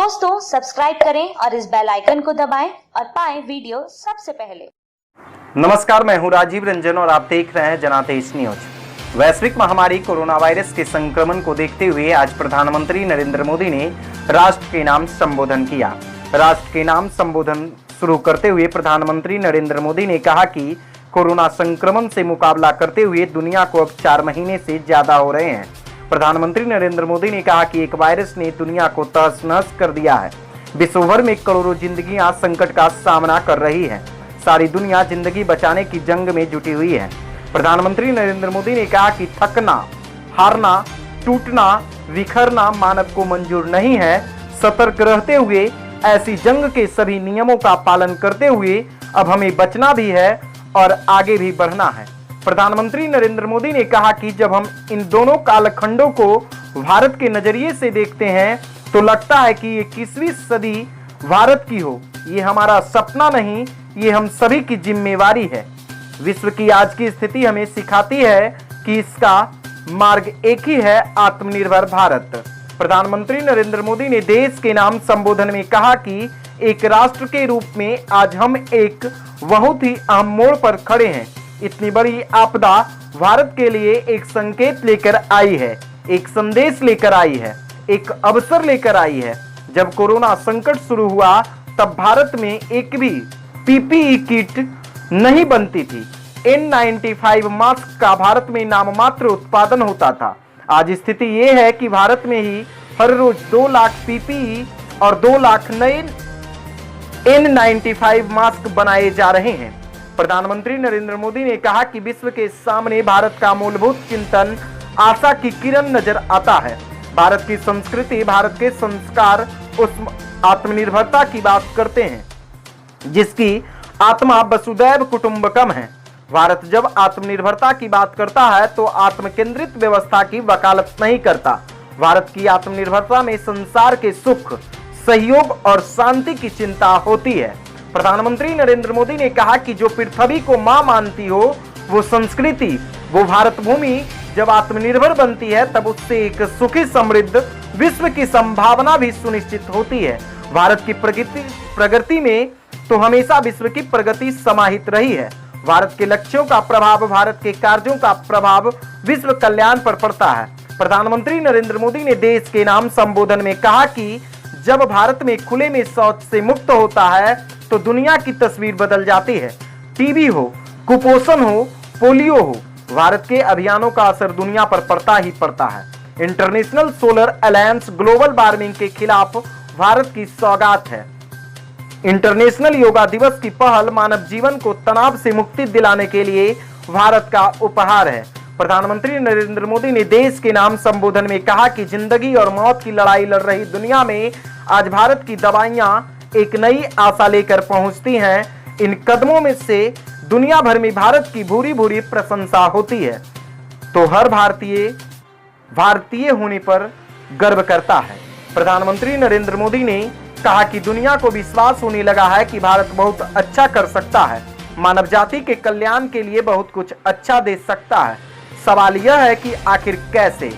दोस्तों सब्सक्राइब करें और इस बेल आइकन को दबाएं और पाएं वीडियो सबसे पहले। नमस्कार, मैं हूं राजीव रंजन और आप देख रहे हैं जनादेश न्यूज। वैश्विक महामारी कोरोना वायरस के संक्रमण को देखते हुए आज प्रधानमंत्री नरेंद्र मोदी ने राष्ट्र के नाम संबोधन किया। राष्ट्र के नाम संबोधन शुरू करते हुए प्रधानमंत्री नरेंद्र मोदी ने कहा कि कोरोना संक्रमण से मुकाबला करते हुए दुनिया को अब 4 महीने से ज्यादा हो रहे हैं। प्रधानमंत्री नरेंद्र मोदी ने कहा कि एक वायरस ने दुनिया को तहस नहस कर दिया है। विश्व भर में करोड़ों जिंदगियां संकट का सामना कर रही है। सारी दुनिया जिंदगी बचाने की जंग में जुटी हुई है। प्रधानमंत्री नरेंद्र मोदी ने कहा कि थकना, हारना, टूटना, बिखरना मानव को मंजूर नहीं है। सतर्क रहते हुए ऐसी जंग के सभी नियमों का पालन करते हुए अब हमें बचना भी है और आगे भी बढ़ना है। प्रधानमंत्री नरेंद्र मोदी ने कहा कि जब हम इन दोनों कालखंडों को भारत के नजरिए से देखते हैं तो लगता है कि ये 21वीं सदी भारत की हो। ये हमारा सपना नहीं, ये हम सभी की जिम्मेवारी है। विश्व की आज की स्थिति हमें सिखाती है कि इसका मार्ग एक ही है, आत्मनिर्भर भारत। प्रधानमंत्री नरेंद्र मोदी ने देश के नाम संबोधन में कहा कि एक राष्ट्र के रूप में आज हम एक बहुत ही अहम मोड़ पर खड़े हैं। इतनी बड़ी आपदा भारत के लिए एक संकेत लेकर आई है, एक संदेश लेकर आई है, एक अवसर लेकर आई है। जब कोरोना संकट शुरू हुआ तब भारत में एक भी पीपीई किट नहीं बनती थी। N95 मास्क का भारत में नाममात्र उत्पादन होता था। आज स्थिति ये है कि भारत में ही हर रोज 2 लाख पीपीई और 2 लाख नए N95 मास्क बनाए जा रहे हैं। प्रधानमंत्री नरेंद्र मोदी ने कहा कि विश्व के सामने भारत का मूलभूत चिंतन आशा की किरण नजर आता है। भारत की संस्कृति, भारत के संस्कार उस आत्मनिर्भरता की बात करते हैं जिसकी आत्मा वसुदैव कुटुंबकम है। भारत जब आत्मनिर्भरता की बात करता है तो आत्मकेंद्रित व्यवस्था की वकालत नहीं करता। भारत की आत्मनिर्भरता में संसार के सुख, सहयोग और शांति की चिंता होती है। प्रधानमंत्री नरेंद्र मोदी ने कहा कि जो पृथ्वी को मां मानती हो वो संस्कृति, वो भारत भूमि जब आत्मनिर्भर बनती है तब उससे एक सुखी समृद्ध विश्व की संभावना भी सुनिश्चित होती है। भारत की प्रगति में तो हमेशा विश्व की प्रगति समाहित रही है। भारत के लक्ष्यों का प्रभाव, भारत के कार्यों का प्रभाव विश्व कल्याण पर पड़ता है। प्रधानमंत्री नरेंद्र मोदी ने देश के नाम संबोधन में कहा कि जब भारत में खुले में शौच से मुक्त होता है तो दुनिया की तस्वीर बदल जाती है। टीबी हो, कुपोषण हो, पोलियो हो, भारत के अभियानों का असर दुनिया पर पड़ता ही पड़ता है। International solar alliance global warming के खिलाफ भारत की सौगात है। इंटरनेशनल योगा दिवस की पहल मानव जीवन को तनाव से मुक्ति दिलाने के लिए भारत का उपहार है। प्रधानमंत्री नरेंद्र मोदी ने देश के नाम संबोधन में कहा कि जिंदगी और मौत की लड़ाई लड़ रही दुनिया में आज भारत की दवाइयां एक नई आशा लेकर पहुंचती हैं। इन कदमों में से दुनिया भर में भारत की भूरी भूरी प्रशंसा होती है तो हर भारतीय होने पर गर्व करता है। प्रधानमंत्री नरेंद्र मोदी ने कहा कि दुनिया को विश्वास होने लगा है कि भारत बहुत अच्छा कर सकता है, मानव जाति के कल्याण के लिए बहुत कुछ अच्छा दे सकता है। सवाल यह है कि आखिर कैसे?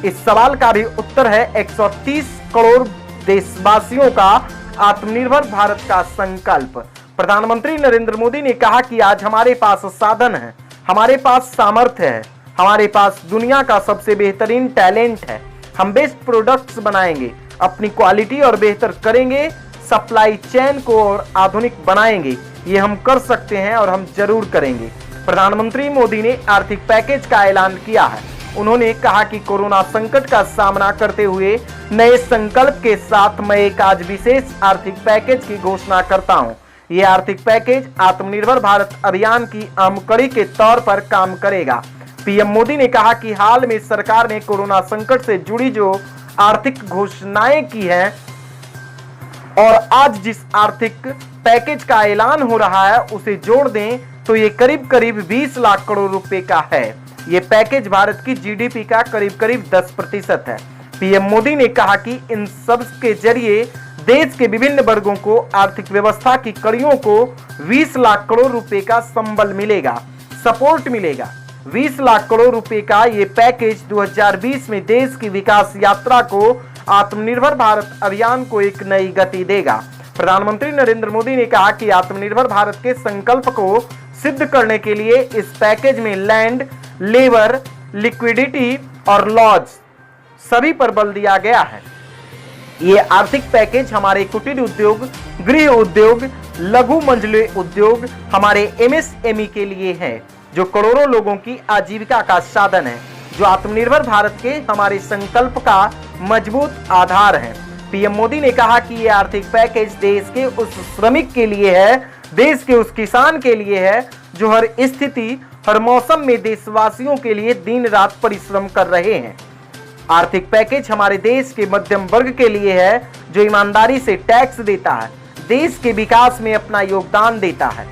इस सवाल का भी उत्तर है 130 करोड़ देशवासियों का आत्मनिर्भर भारत का संकल्प। प्रधानमंत्री नरेंद्र मोदी ने कहा कि आज हमारे पास साधन है, हमारे पास सामर्थ्य है, हमारे पास दुनिया का सबसे बेहतरीन टैलेंट है। हम बेस्ट प्रोडक्ट्स बनाएंगे, अपनी क्वालिटी और बेहतर करेंगे, सप्लाई चेन को और आधुनिक बनाएंगे। ये हम कर सकते हैं और हम जरूर करेंगे। प्रधानमंत्री मोदी ने आर्थिक पैकेज का ऐलान किया है। उन्होंने कहा कि कोरोना संकट का सामना करते हुए नए संकल्प के साथ मैं एक आज विशेष आर्थिक पैकेज की घोषणा करता हूं। ये आर्थिक पैकेज आत्मनिर्भर भारत अभियान की अहम कड़ी के तौर पर काम करेगा। पीएम मोदी ने कहा कि हाल में सरकार ने कोरोना संकट से जुड़ी जो आर्थिक घोषणाएं की हैं और आज जिस आर्थिक पैकेज का ऐलान हो रहा है उसे जोड़ दें तो ये करीब करीब 20 लाख करोड़ रुपए का है। ये पैकेज भारत की जीडीपी का करीब करीब 10% है। पीएम मोदी ने कहा कि इन सब के जरिए देश के विभिन्न वर्गों को आर्थिक व्यवस्था की कड़ियों को 20 लाख करोड़ रुपए का संबल मिलेगा, सपोर्ट मिलेगा। 20 लाख करोड़ रुपए का ये पैकेज 2020 में देश की विकास यात्रा को आत्मनिर्भर भारत अभियान को एक नई गति देगा। प्रधानमंत्री नरेंद्र मोदी ने कहा कि आत्मनिर्भर भारत के संकल्प को सिद्ध करने के लिए इस पैकेज में लैंड, लेबर, लिक्विडिटी और लॉज सभी पर बल दिया गया है। ये आर्थिक पैकेज हमारे कुटीर उद्योग, गृह उद्योग, लघु मंझले उद्योग, हमारे एमएसएमई के लिए है, जो करोड़ों लोगों की आजीविका का साधन है, जो आत्मनिर्भर भारत के हमारे संकल्प का मजबूत आधार है। पीएम मोदी ने कहा कि ये आर्थिक पैकेज देश के उस श्रमिक के लिए है, देश के उस किसान के लिए है जो हर स्थिति, हर मौसम में देशवासियों के लिए दिन रात परिश्रम कर रहे हैं। आर्थिक पैकेज हमारे देश के मध्यम वर्ग के लिए है, जो ईमानदारी से टैक्स देता है, देश के विकास में अपना योगदान देता है।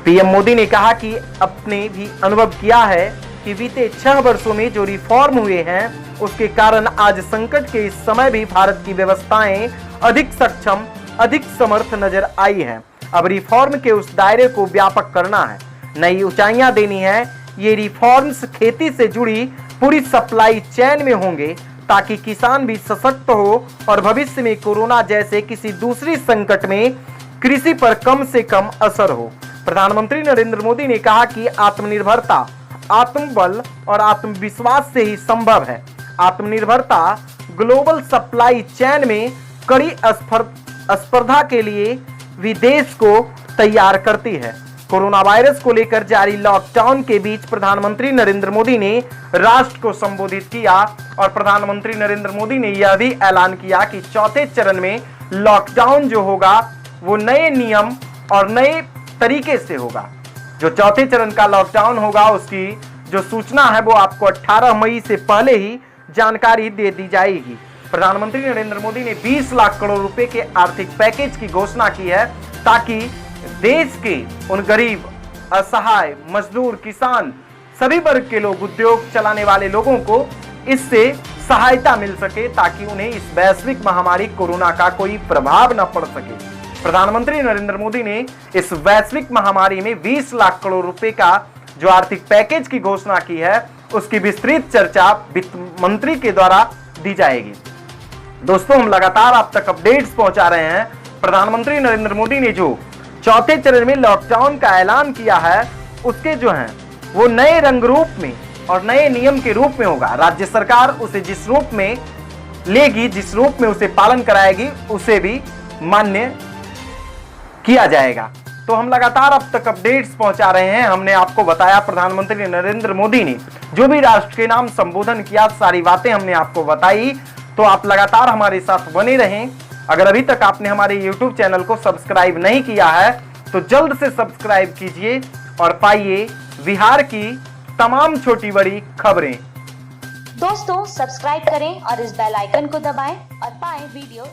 पीएम मोदी ने कहा कि अपने भी अनुभव किया है कि बीते 6 वर्षों में जो रिफॉर्म हुए हैं, उसके कारण आज संकट के इस समय भी भारत की व्यवस्थाएं अधिक सक्षम, अधिक समर्थ नजर आई है। अब रिफॉर्म के उस दायरे को व्यापक करना है, नई ऊंचाइयां देनी है। ये रिफॉर्म्स खेती से जुड़ी पूरी सप्लाई चेन में होंगे, ताकि किसान भी सशक्त हो और भविष्य में कोरोना जैसे किसी दूसरी संकट में कृषि पर कम से कम असर हो। प्रधानमंत्री नरेंद्र मोदी ने कहा कि आत्मनिर्भरता आत्मबल और आत्मविश्वास से ही संभव है। आत्मनिर्भरता ग्लोबल सप्लाई चेन में कड़ी स्पर्धा के लिए भी देश को तैयार करती है। कोरोना वायरस को लेकर जारी लॉकडाउन के बीच प्रधानमंत्री नरेंद्र मोदी ने राष्ट्र को संबोधित किया और प्रधानमंत्री नरेंद्र मोदी ने यह भी ऐलान किया कि चौथे चरण में लॉकडाउन जो होगा वो नए नियम और नए तरीके से होगा। जो चौथे चरण का लॉकडाउन होगा उसकी जो सूचना है वो आपको 18 मई से पहले ही जानकारी दे दी जाएगी। प्रधानमंत्री नरेंद्र मोदी ने 20 लाख करोड़ रुपए के आर्थिक पैकेज की घोषणा की है, ताकि देश के उन गरीब, असहाय, मजदूर, किसान, सभी वर्ग के लोग, उद्योग चलाने वाले लोगों को इससे सहायता मिल सके, ताकि उन्हें इस वैश्विक महामारी कोरोना का कोई प्रभाव न पड़ सके। प्रधानमंत्री नरेंद्र मोदी ने इस वैश्विक महामारी में 20 लाख करोड़ रुपए का जो आर्थिक पैकेज की घोषणा की है, उसकी विस्तृत चर्चा वित्त मंत्री के द्वारा दी जाएगी। दोस्तों, हम लगातार आप तक अपडेट्स पहुंचा रहे हैं। प्रधानमंत्री नरेंद्र मोदी ने जो चौथे चरण में लॉकडाउन का ऐलान किया है, उसके जो हैं वो नए रंग रूप में और नए नियम के रूप में होगा। राज्य सरकार उसे जिस रूप में लेगी, जिस रूप में उसे पालन कराएगी, उसे भी मान्य किया जाएगा। तो हम लगातार अब तक अपडेट्स पहुंचा रहे हैं। हमने आपको बताया प्रधानमंत्री नरेंद्र मोदी ने जो भी राष्ट्र के नाम संबोधन किया, सारी बातें हमने आपको बताई। तो आप लगातार हमारे साथ बने रहें। अगर अभी तक आपने हमारे YouTube चैनल को सब्सक्राइब नहीं किया है तो जल्द से सब्सक्राइब कीजिए और पाइए बिहार की तमाम छोटी बड़ी खबरें। दोस्तों, सब्सक्राइब करें और इस बेल आइकन को दबाएं और पाएं वीडियो